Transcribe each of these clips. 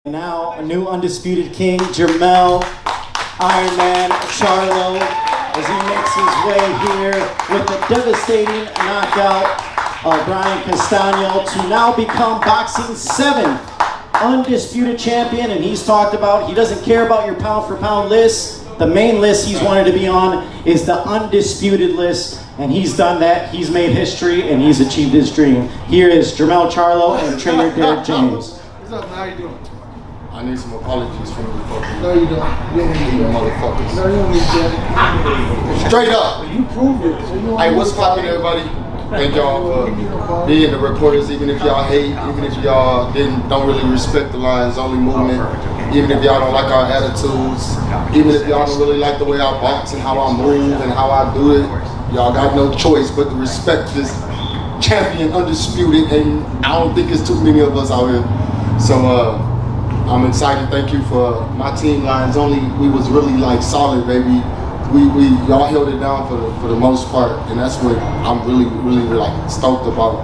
Now, a new undisputed king, Jermell Charlo, as he makes his way here with the devastating knockout of Brian Castaño to now become boxing's 7th undisputed champion. And he's talked about he doesn't care about your pound-for-pound list. The main list he's wanted to be on is the undisputed list, and he's done that. He's made history, and he's achieved his dream. Here is Jermell Charlo and trainer Derek James. What's up, man? How you doing? I need some apologies from you fucking No, you don't. You don't need that. motherfuckers. No, you don't need that. Straight up. You proved it. So you don't Hey, need what's to poppin', everybody? Thank y'all for being the reporters, even if y'all hate, even if y'all don't really respect the Lions Only movement, even if y'all don't like our attitudes, even if y'all don't really like the way I box and how I move and how I do it, y'all got no choice but to respect this champion, undisputed, and I don't think it's too many of us out here. So I'm excited. Thank you for my team, Lions Only. We was really like solid, baby. Y'all held it down for the most part, and that's what I'm really like stoked about.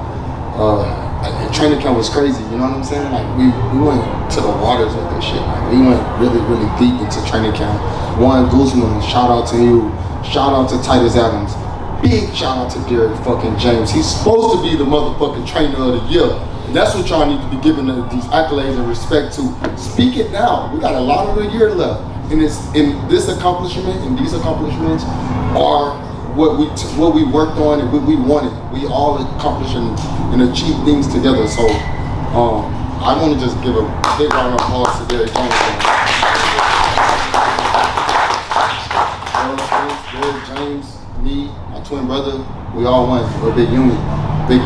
And training camp was crazy, you know what I'm saying? Like we went to the waters with this shit. Like, we went really deep into training camp. Juan Guzman, shout out to you. Shout out to Titus Adams. Big shout out to Derek fucking James. He's supposed to be the motherfucking trainer of the year. And that's what y'all need to be giving these accolades and respect to. Speak it now. We got a lot of the year left. And this accomplishment and these accomplishments are what we worked on and what we wanted. We all accomplished and achieved things together. So I want to just give a big round of applause to Derek James. Derek James, me, my twin brother, we all won. We're a big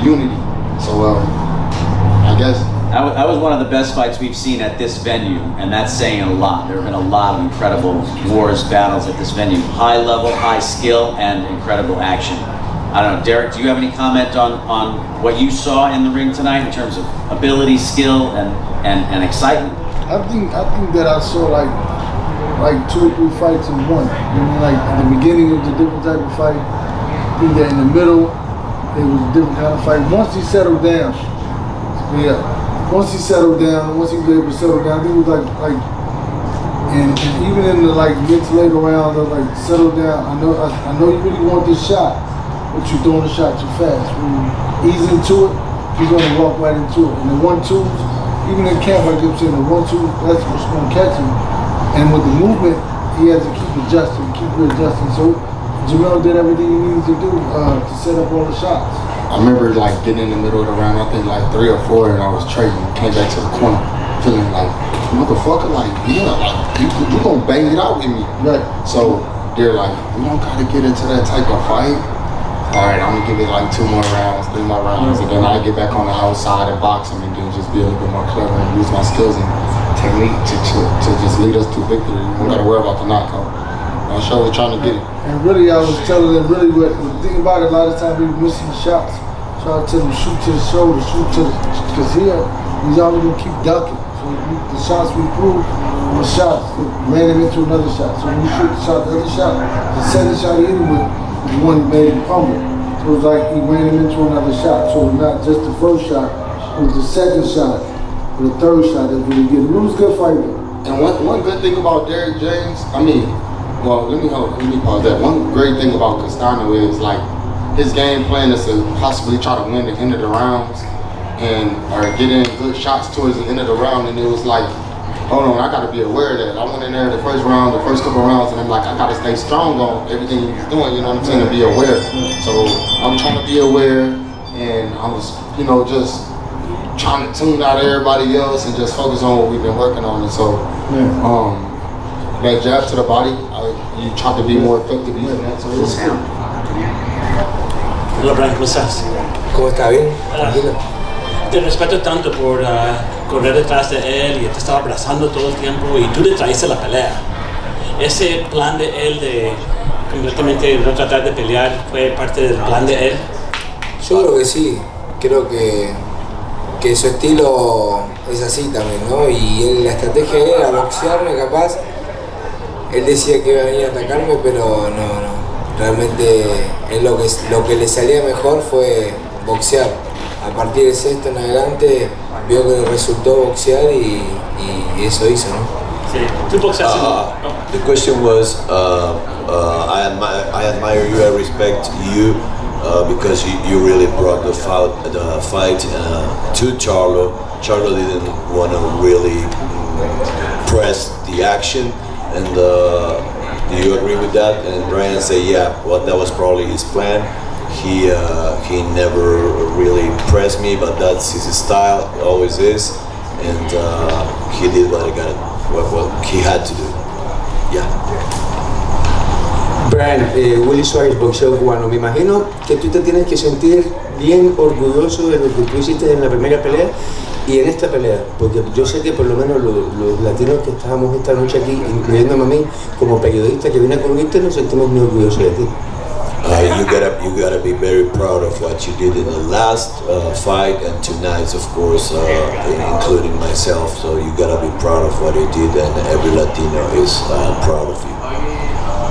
unity. So I guess. That was one of the best fights we've seen at this venue, and that's saying a lot. There have been a lot of incredible wars, battles at this venue. High level, high skill, and incredible action. I don't know, Derek, do you have any comment on what you saw in the ring tonight in terms of ability, skill, and excitement? I think that I saw like 2 or 3 fights in one. You know, like at the beginning it was a different type of fight. I think that in the middle it was a different kind of fight. Once he settled down, once he settled down, once he was able to settle down, I think it was like, and even in the like mixed later rounds, I was like, settle down. I know you really want this shot, but you're throwing the shot too fast. When you ease into it, he's gonna walk right into it. And the 1-2s, even in camp, like I'm saying, the 1-2, that's what's gonna catch him. And with the movement, he has to keep adjusting, keep readjusting. So Jermell did everything he needed to do to set up all the shots. I remember like getting in the middle of the round, I think like 3 or 4, and I was trading, came back to the corner, feeling like, motherfucker, like, yeah, like, you gonna bang it out with me. Right. So they're like, we don't gotta get into that type of fight. All right, I'm gonna give it like 2 more rounds, 3 more rounds, and then I get back on the outside and box him and then just be a little bit more clever and use my skills and technique to just lead us to victory. We don't gotta worry about the knockout. I'm sure we're trying to get it. And really, I was telling them, really, what the thing about it, a lot of times we were missing shots. So I tell him, shoot to the shoulder, shoot to the, because he's always gonna keep ducking. So the shots we threw were shots that ran him into another shot. So when you shoot the shot, the other shot, the second shot he hit him with was the one that made him fumble. So it was like he ran him into another shot. So it was not just the first shot, it was the second shot, or the third shot that really get him. It was a good fight though. And one good thing about Derek James, well, let me pause that. One great thing about Castano is like his game plan is to possibly try to win the end of the rounds or get in good shots towards the end of the round. And it was like, hold on, I got to be aware of that. I went in there the first couple of rounds, and I'm like, I got to stay strong on everything he's doing. You know what I'm saying? To be aware. So I'm trying to be aware, and I was, just trying to tune out everybody else and just focus on what we've been working on. And so, that jab to the body, you try to be more effective using that. So it's Hola Brian, ¿cómo estás? ¿Cómo está? ¿Bien? Tranquilo. Te respeto tanto por correr detrás de él y te estaba abrazando todo el tiempo y tú le traíste la pelea. Ese plan de él de completamente no tratar de pelear fue parte del plan de él. Yo creo que sí, creo que su estilo es así también, ¿no? Y la estrategia era boxearme capaz. Él decía que iba a venir a atacarme, pero no. Realmente él lo que le salía mejor fue boxear. A partir de sexto en adelante vio que le resultó boxear y eso hizo, ¿no? Sí, tú boxeas. The question was, I admire you, I respect you because you really brought the fight to Charlo. Charlo didn't want to really press the action, and do you agree with that? And Brian said, yeah, well, that was probably his plan. He never really pressed me, but that's his style, it always is, and he did what he had to do. Yeah. Brian, Willy Suárez, boxeo cubano. Me imagino que tú te tienes que sentir bien orgulloso de lo que tú hiciste en la primera pelea y en esta pelea, porque yo sé que por lo menos los latinos que estábamos esta noche aquí, incluyéndome a mí, como periodista que viene a cubrirte, nos sentimos muy orgullosos de ti. You gotta be very proud of what you did in the last fight and tonight, of course, including myself. So you gotta be proud of what you did, and every Latino is proud of you.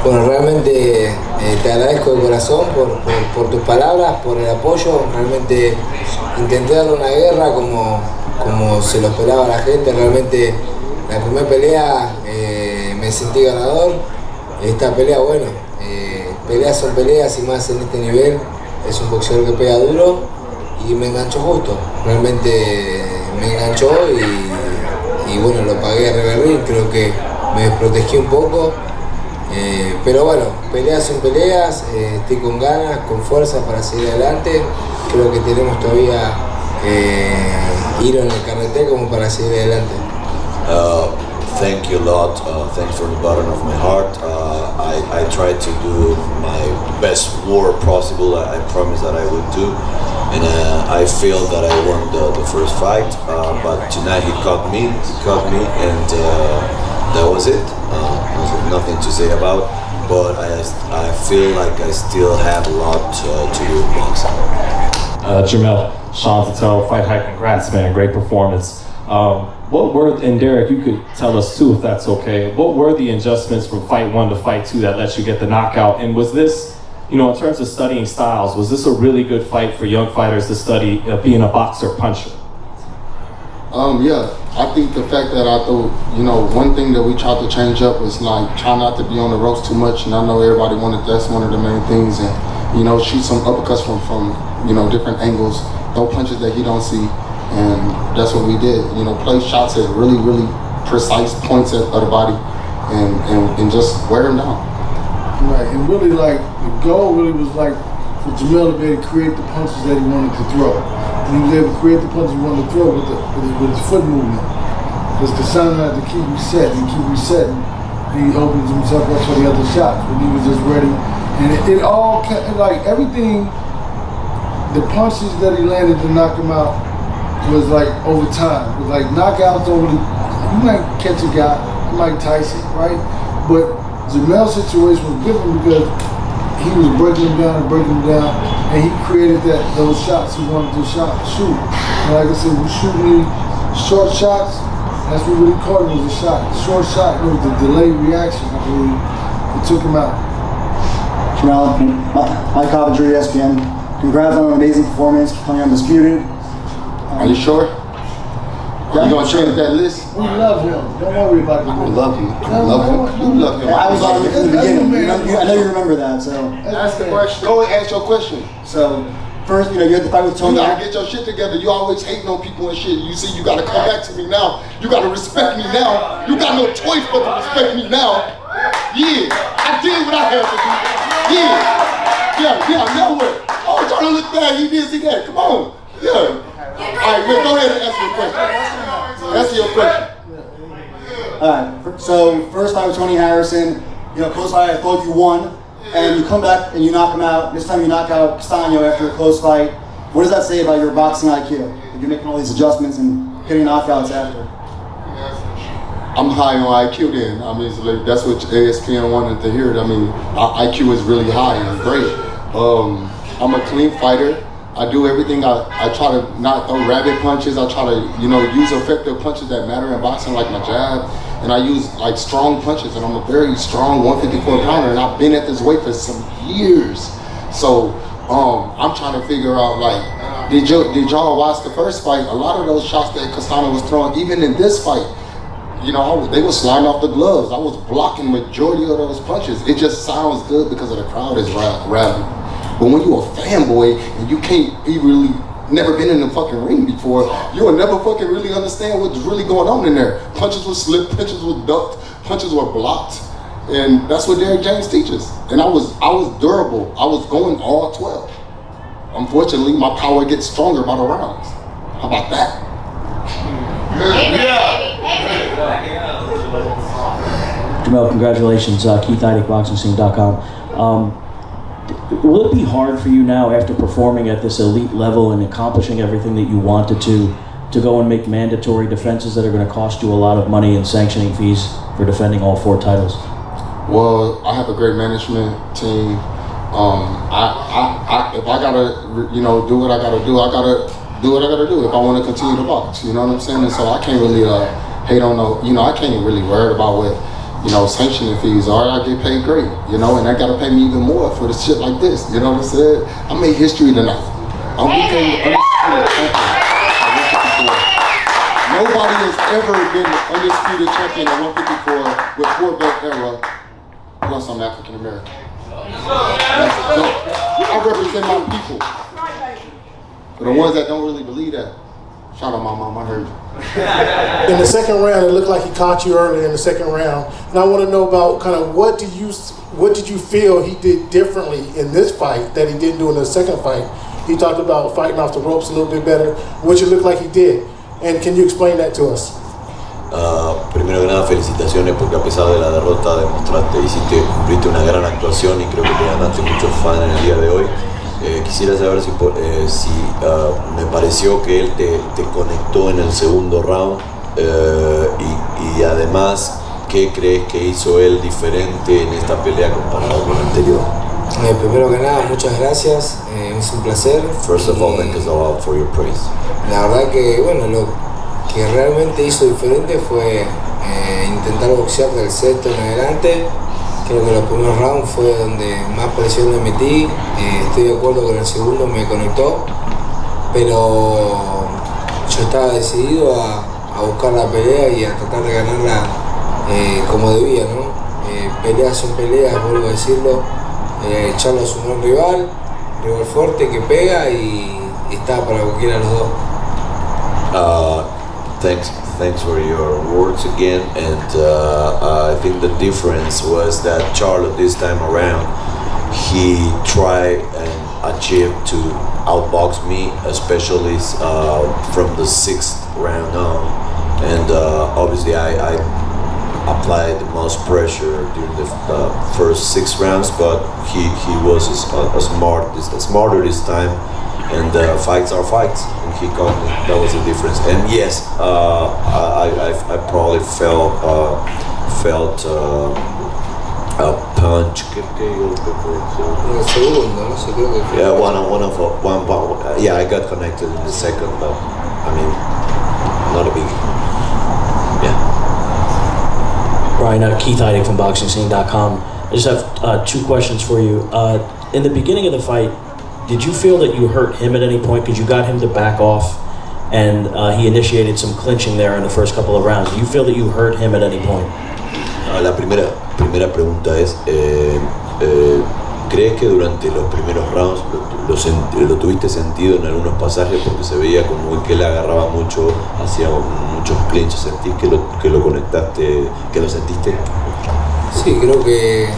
Bueno, realmente te agradezco de corazón por tus palabras, por el apoyo. Realmente intenté darle una guerra como se lo esperaba la gente. Realmente la primera pelea me sentí ganador. Esta pelea, bueno, peleas son peleas y más en este nivel. Es un boxeador que pega duro y me enganchó justo. Realmente me enganchó y bueno, lo pagué a revertir. Creo que me desprotegí un poco. Pero bueno, peleas son peleas, estoy con ganas, con fuerza para seguir adelante. Creo que tenemos todavía hilo en el carrete como para seguir adelante. Thank you a lot. Thanks from the bottom of my heart. I tried to do my best war possible. I promised that I would do, and I feel that I won the first fight. But tonight he caught me, and that was it. Nothing to say about, but I feel like I still have a lot to do in boxing. Jermell Charlo, fight hype, congrats, man, great performance. What were, and Derek, you could tell us too if that's okay, what were the adjustments from fight 1 to fight 2 that let you get the knockout? And was this, you know, in terms of studying styles, was this a really good fight for young fighters to study being a boxer puncher? Yeah, I think the fact that I thought, you know, one thing that we tried to change up was like try not to be on the ropes too much, and I know everybody wanted that's one of the main things, and you know, shoot some uppercuts from you know, different angles, throw punches that he don't see, and that's what we did. You know, play shots at really precise points of the body, and just wear him down. Right, and really like the goal really was like for Jermell to be able to create the punches that he wanted to throw. And he was able to create the punches he wanted to throw with his foot movement. Because Castano had to keep resetting, and he opens himself up for the other shots, but he was just ready. And it all kept, like everything, the punches that he landed to knock him out was like over time. It was like knockouts don't really, you might catch a guy, like Tyson, right? But Jermell's situation was different because he was breaking him down, and he created those shots he wanted to shoot. And like I said, we shooting short shots. That's what we called it, was a shot. Short shot, it was the delayed reaction. I believe it took him out. Jermell, Mike Coventry, ESPN. Congrats on an amazing performance, becoming undisputed. Are you sure? You gonna change that list? We love him. Don't worry about the list. Love him. You love him. I was on it from the beginning. I know you remember that. So Ask the question. Go and ask your question. So first, you know, you had the fight with You Tony. gotta get your shit together. You always hating on people and shit. You see, you gotta come back to me now. You gotta respect me now. You got no choice but to respect me now. Yeah, I did what I had to do. Yeah, now what? Oh, trying to look bad. He did see that. Come on. Yeah. All right, man, go ahead and answer your question. Answer your question. Alright, so first fight with Tony Harrison, you know, close fight, I thought you won, and you come back and you knock him out. This time you knock out Castaño after a close fight. What does that say about your boxing IQ? You're making all these adjustments and getting knockouts after. I'm high on IQ then. I mean, like, that's what ESPN wanted to hear. I mean, IQ is really high and great. I'm a clean fighter. I do everything. I try to not throw rabbit punches. I try to, you know, use effective punches that matter in boxing, like my jab. And I use like strong punches, and I'm a very strong 154 pounder, and I've been at this weight for some years. So I'm trying to figure out, like, did y'all watch the first fight? A lot of those shots that Castano was throwing, even in this fight, you know, they were sliding off the gloves. I was blocking majority of those punches. It just sounds good because of the crowd is rallying. But when you're a fanboy and you can't be really, never been in the fucking ring before, you will never fucking really understand what's really going on in there. Punches were slipped, punches were ducked, punches were blocked. And that's what Derrick James teaches. And I was durable. I was going all 12. Unfortunately, my power gets stronger by the rounds. How about that? Jermell, congratulations. Keith Heidig, BoxingScene.com. Will it be hard for you now, after performing at this elite level and accomplishing everything that you wanted to go and make mandatory defenses that are going to cost you a lot of money and sanctioning fees for defending all 4 titles? Well, I have a great management team. If I gotta, you know, do what I gotta do, I gotta do what I gotta do if I want to continue to box. You know what I'm saying? And so I can't really hate on no. You know, I can't really worry about what, you know, sanctioning fees are. I get paid great, you know, and they gotta pay me even more for the shit like this. You know what I'm saying? I made history tonight. I became the undisputed champion at 154. Nobody has ever been the undisputed champion at 154 with 4-belt era. Plus, I'm African American. I represent my people. For the ones that don't really believe that, shout out my mom, I heard you. In the second round, it looked like he caught you early in the second round. And I want to know about kind of what did you feel he did differently in this fight that he didn't do in the second fight? He talked about fighting off the ropes a little bit better, which it looked like he did. And can you explain that to us? Primero que nada, felicitaciones porque a pesar de la derrota cumpliste una gran actuación y creo que te ganaste muchos fans en el día de hoy. Quisiera saber si me pareció que él te conectó en el segundo round y además, ¿qué crees que hizo él diferente en esta pelea comparado con la anterior? Primero que nada, muchas gracias, es un placer. First of all, thank you a lot for your praise. La verdad que, bueno, lo que realmente hizo diferente fue intentar boxear del sexto en adelante. Creo que los primeros rounds fue donde más presión le metí. Estoy de acuerdo que en el segundo me conectó, pero yo estaba decidido a buscar la pelea y a tratar de ganarla como debía, ¿no? Peleas son peleas, vuelvo a decirlo. Charlo es un gran rival fuerte que pega y está para cualquiera de los dos. Thanks for your words again, and I think the difference was that Charlo this time around, he tried and achieved to outbox me, especially from the 6th round on, and obviously I applied the most pressure during the first 6 rounds, but he was smarter this time. And fights are fights, and he caught me. That was the difference. And yes, I probably felt a punch. Yeah, yeah, I got connected in the second, but I mean, not a big. Yeah. Brian, Keith Heidig from BoxingScene.com. I just have 2 questions for you. In the beginning of the fight, did you feel that you hurt him at any point? Because you got him to back off and he initiated some clinching there in the first couple of rounds. Do you feel that you hurt him at any point? La primera pregunta es, ¿crees que durante los primeros rounds lo tuviste sentido en algunos pasajes? Porque se veía como que él agarraba mucho, hacía muchos clinches. ¿Sentís que lo conectaste, que lo sentiste? Sí, creo que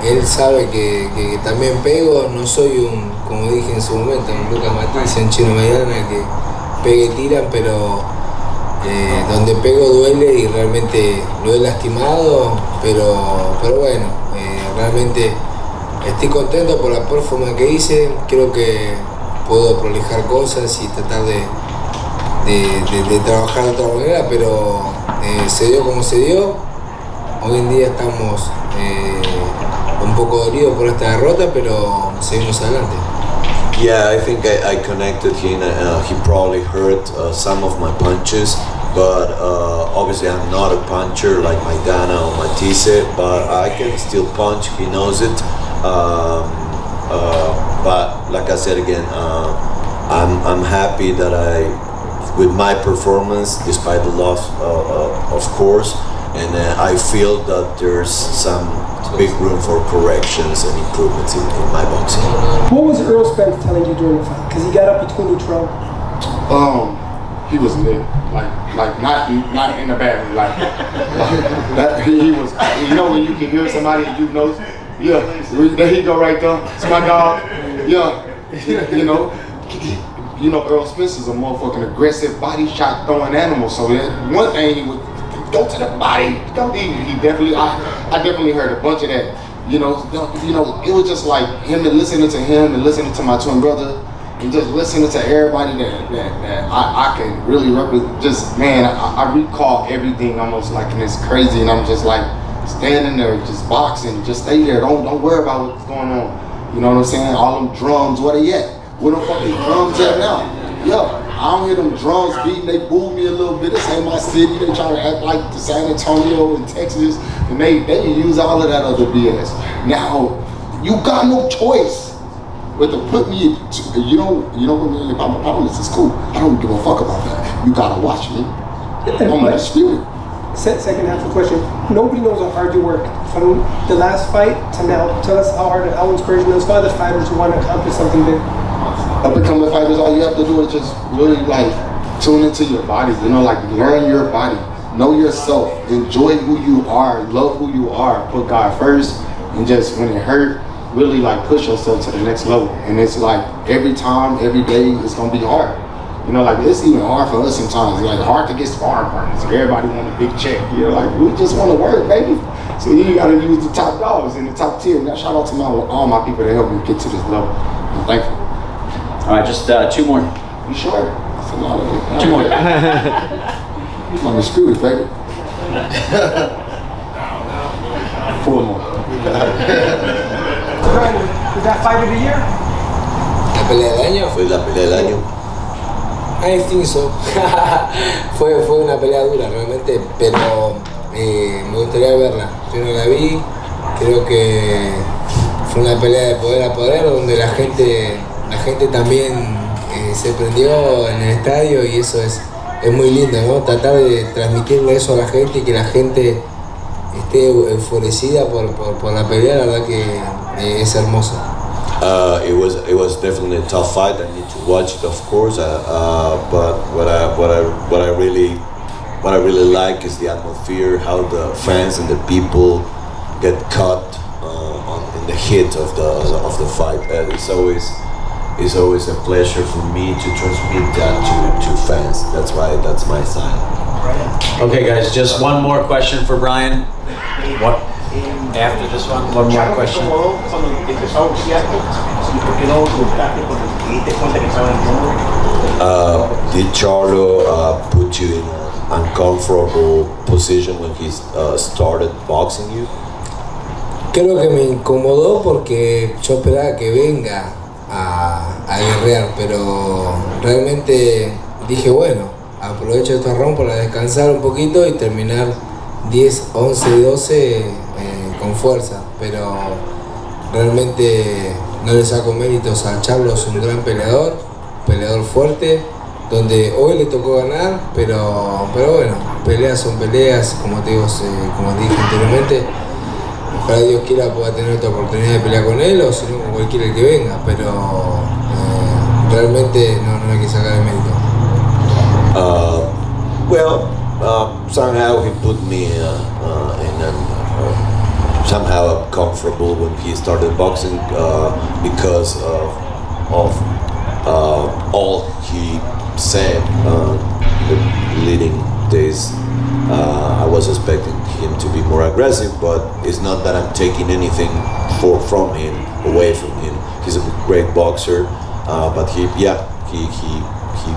él sabe que también pego, no soy como dije en su momento, un Lucas Matiz, un chino mediana que pega y tiran, pero donde pego duele y realmente lo he lastimado, pero bueno, realmente estoy contento por la performance que hice, creo que puedo prolijar cosas y tratar de trabajar de otra manera, pero se dio como se dio. Hoy en día estamos un poco dolidos por esta derrota, pero seguimos adelante. Yeah, I think I connected him. He probably hurt some of my punches, but obviously I'm not a puncher like Maidana or Matisse, but I can still punch. He knows it. But like I said again, I'm happy that I with my performance, despite the loss, of course. And I feel that there's some big room for corrections and improvements in my boxing. What was Earl Spence telling you during the fight? Because he got up between you, Trump. He was lit, like not in a bad way, like that. He was, you know, when you can hear somebody and you know, yeah, there he go right there. It's my dog. Yeah, you know, Earl Spence is a motherfucking aggressive body shot throwing animal. So that one thing he would go to the body. He definitely, I definitely heard a bunch of that. You know, it was just like him and listening to him and listening to my twin brother. And just listening to everybody that I can really represent, just, man, I recall everything almost like, and it's crazy, and I'm just like standing there, just boxing, just stay there, don't worry about what's going on. You know what I'm saying? All them drums, where they at? Where the fucking drums at now? Yo, I don't hear them drums beating, they boo me a little bit. This ain't my city, they try to act like the San Antonio and Texas, and they use all of that other BS. Now, you got no choice. But to put me, you know what I mean? If I'm a opponent, it's cool. I don't give a fuck about that. You gotta watch me. I'm undisputed. Second half of the question. Nobody knows how hard you work. From the last fight to now, tell us how inspirational it is for other fighters who want to accomplish something big. Becoming fighters, all you have to do is just really like tune into your body. You know, like learn your body, know yourself, enjoy who you are, love who you are, put God first, and just when it hurt, really like push yourself to the next level. And it's like every time, every day, it's gonna be hard. You know, like it's even hard for us sometimes. It's like hard to get sparring partners. Everybody want a big check. You know, like we just want to work, baby. So you gotta use the top dogs in the top tier. Now shout out to all my people that helped me get to this level. I'm thankful. All right, just 2 more. You sure? That's a lot of it. 2 more. I'm undisputed, baby. 4 more. Was that fight of the year? ¿La pelea del año? Fue la pelea del año. I think so. fue una pelea dura realmente, pero me gustaría verla. Yo no la vi, creo que fue una pelea de poder a poder, donde la gente también se prendió en el estadio, y eso es muy lindo, ¿no? Tratar de transmitirle eso a la gente y que la gente esté enfurecida por la pelea, la verdad que es hermoso. It was definitely a tough fight. I need to watch it, of course. But what I really like is the atmosphere, how the fans and the people get caught in the heat of the fight. It's always a pleasure for me to transmit that to fans. That's my style. Okay, guys, just one more question for Brian. What? After this one more question. Did Charlo put you in an uncomfortable position when he started boxing you? Creo que me incomodó porque yo esperaba que venga a guerrear, pero realmente dije, bueno, aprovecho este round para descansar un poquito y terminar 10, 11, 12 con fuerza, pero realmente no le saco méritos a Charlo. Es un gran peleador fuerte, donde hoy le tocó ganar, pero bueno, peleas son peleas, como te digo, como te dije anteriormente. Ojalá Dios quiera pueda tener otra oportunidad de pelear con él, o si no con cualquiera que venga, pero realmente no hay que sacar el mérito. Somehow he put me somehow uncomfortable when he started boxing because of all he said the leading days. I was expecting him to be more aggressive, but it's not that I'm taking anything from him, away from him. He's a great boxer, but he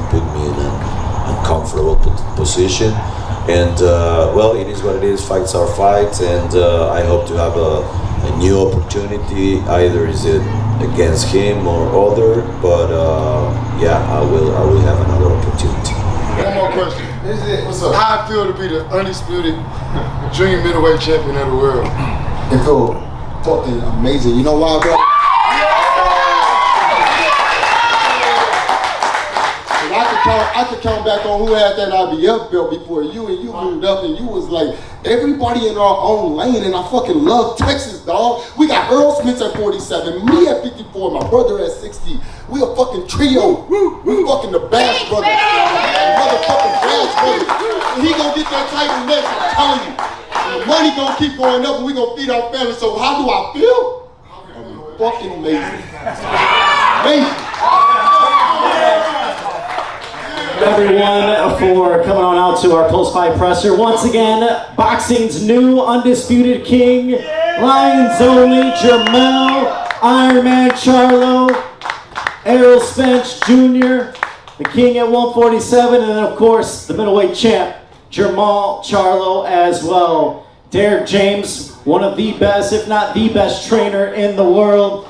put me in an uncomfortable position. And it is what it is. Fights are fights, and I hope to have a new opportunity. Either is it against him or other, but I will have another opportunity. One more question. What's up? How I feel to be the undisputed junior middleweight champion of the world? It feels fucking amazing. You know why, bro? I can could count back on who had that IBF belt before you, and you moved up, and you was like everybody in our own lane. And I fucking love Texas, dog. We got Earl Smith at 47, me at 54, my brother at 60. We a fucking trio. We fucking the Bash Brothers, motherfucking Bash Brothers. And he gonna get that title next. I'm telling you. And the money gonna keep going up, and we gonna feed our family. So how do I feel? I'm fucking amazing. Amazing. Everyone for coming on out to our post-fight presser. Once again, boxing's new undisputed king, Lions only, Jermell Ironman Charlo, Errol Spence Jr., the king at 147, and then of course the middleweight champ, Jermell Charlo as well. Derek James, one of the best, if not the best trainer in the world.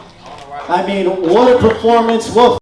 I mean, what a performance, what